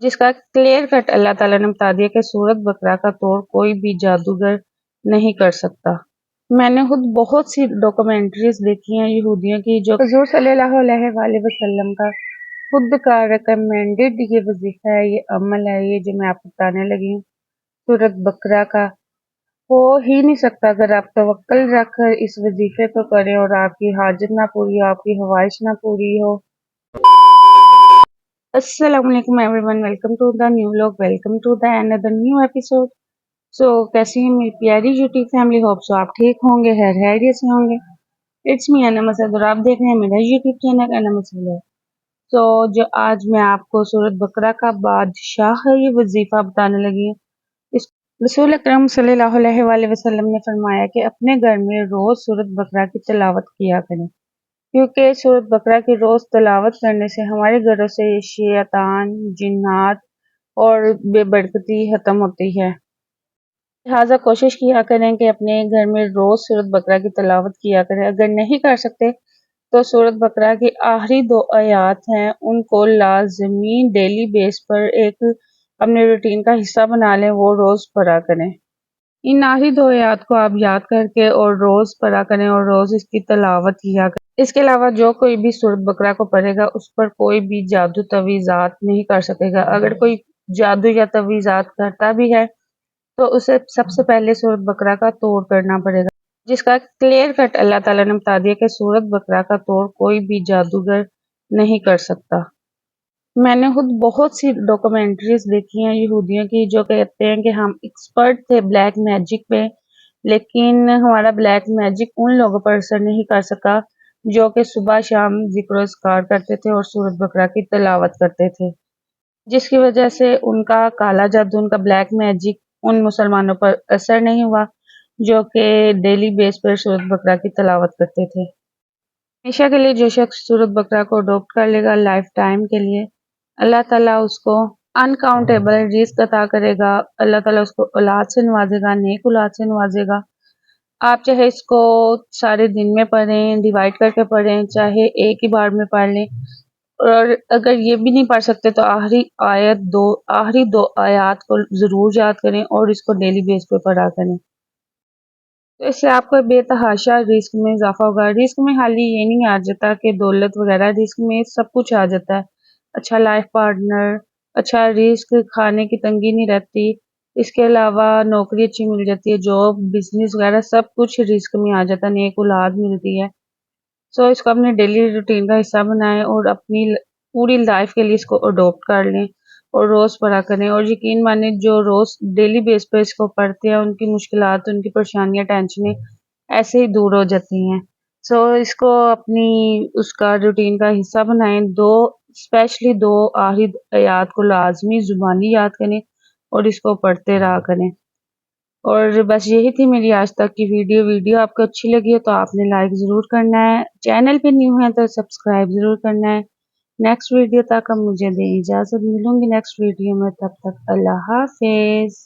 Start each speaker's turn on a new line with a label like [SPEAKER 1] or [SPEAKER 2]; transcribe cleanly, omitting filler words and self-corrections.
[SPEAKER 1] جس کا clear cut اللہ تعالیٰ نے بتا دیا کہ سورت بقرہ کا توڑ کوئی بھی جادوگر نہیں کر سکتا۔ میں نے خود بہت سی ڈاکومنٹریز دیکھی ہیں یہودیوں کی جو حضور صلی اللہ علیہ وآلہ وسلم کا خود کا ریکمینڈڈ یہ وظیفہ ہے، یہ عمل ہے، یہ جو میں آپ کو بتانے لگی ہوں سورت بقرہ کا، ہو ہی نہیں سکتا اگر آپ توکل رکھ کر اس وظیفے کو کریں اور آپ کی حاجت نہ پوری ہو، آپ کی خواہش نہ پوری ہو۔ السلام علیکم everyone, welcome to the new vlog, welcome to the another new episode. So کیسی ہیں میری پیاری یوٹیوب فیملی؟ ہوپ سو آپ ٹھیک ہوں گے، خیریت سے ہوں گے۔ اٹس می انم اسد اور آپ دیکھ رہے ہیں میرا یوٹیوب چینل انم اسد۔ سو جو آج میں آپ کو سورت بقرہ کا بادشاہ یہ وظیفہ بتانے لگی ہوں، اس رسول اکرم صلی اللہ علیہ وآلہ وسلم نے فرمایا کہ اپنے گھر میں روز سورت بقرہ کی تلاوت کیا کریں، کیونکہ سورت بقرہ کی روز تلاوت کرنے سے ہمارے گھروں سے شیطان، جنات اور بے برکتی ختم ہوتی ہے۔ لہٰذا کوشش کیا کریں کہ اپنے گھر میں روز سورت بقرہ کی تلاوت کیا کریں۔ اگر نہیں کر سکتے تو سورت بقرہ کی آخری 2 آیات ہیں، ان کو لازمی ڈیلی بیس پر ایک اپنے روٹین کا حصہ بنا لیں، وہ روز پڑھا کریں۔ ان آخری 2 آیات کو آپ یاد کر کے اور روز پڑھا کریں اور روز اس کی تلاوت کیا کریں۔ اس کے علاوہ جو کوئی بھی سورت بقرہ کو پڑھے گا اس پر کوئی بھی جادو تویزات نہیں کر سکے گا۔ اگر کوئی جادو یا تویزات کرتا بھی ہے تو اسے سب سے پہلے سورت بقرہ کا توڑ کرنا پڑے گا، جس کا کلیئر کٹ اللہ تعالیٰ نے بتا دیا کہ سورت بقرہ کا توڑ کوئی بھی جادوگر نہیں کر سکتا۔ میں نے خود بہت سی ڈاکومنٹریز دیکھی ہیں یہودیوں کی جو کہتے ہیں کہ ہم ایکسپرٹ تھے بلیک میجک پہ، لیکن ہمارا بلیک میجک ان لوگوں پر اثر نہیں کر سکا جو کہ صبح شام ذکر و اذکار کرتے تھے اور سورت بقرہ کی تلاوت کرتے تھے، جس کی وجہ سے ان کا کالا جادو، ان کا بلیک میجک ان مسلمانوں پر اثر نہیں ہوا جو کہ ڈیلی بیس پر سورت بقرہ کی تلاوت کرتے تھے۔ ہمیشہ کے لیے جو شخص سورت بقرہ کو اڈاپٹ کر لے گا لائف ٹائم کے لیے، اللہ تعالیٰ اس کو انکاؤنٹیبل رزق عطا کرے گا، اللہ تعالیٰ اس کو اولاد سے نوازے گا، نیک اولاد سے نوازے گا۔ آپ چاہے اس کو سارے دن میں پڑھیں، ڈیوائڈ کر کے پڑھیں، چاہے ایک ہی بار میں پڑھ لیں، اور اگر یہ بھی نہیں پڑھ سکتے تو آخری دو آیات کو ضرور یاد کریں اور اس کو ڈیلی بیس پہ پڑھا کریں۔ تو اس سے آپ کو بے تحاشا رزق میں اضافہ ہوگا۔ رزق میں خالی یہ نہیں آ جاتا کہ دولت وغیرہ، رزق میں سب کچھ آ جاتا ہے، اچھا لائف پارٹنر، اچھا رزق، کھانے کی تنگی نہیں رہتی، اس کے علاوہ نوکری اچھی مل جاتی ہے، جاب، بزنس وغیرہ سب کچھ رزق میں آ جاتا ہے، نیک اولاد ملتی ہے۔ سو اس کو اپنے ڈیلی روٹین کا حصہ بنائیں اور اپنی پوری لائف کے لیے اس کو اڈاپٹ کر لیں اور روز پڑھا کریں، اور یقین مانیں جو روز ڈیلی بیس پہ اس کو پڑھتے ہیں ان کی مشکلات، ان کی پریشانیاں، ٹینشنیں ایسے ہی دور ہو جاتی ہیں۔ سو اس کو اپنی اس کا روٹین کا حصہ بنائیں، اسپیشلی 2 آخری آیات کو لازمی زبانی یاد کریں اور اس کو پڑھتے رہا کریں۔ اور بس یہی تھی میری آج تک کی ویڈیو آپ کو اچھی لگی ہے تو آپ نے لائک ضرور کرنا ہے، چینل پہ نیو ہے تو سبسکرائب ضرور کرنا ہے۔ نیکسٹ ویڈیو تک اب مجھے دیں اجازت، ملوں گی نیکسٹ ویڈیو میں، تب تک اللہ حافظ۔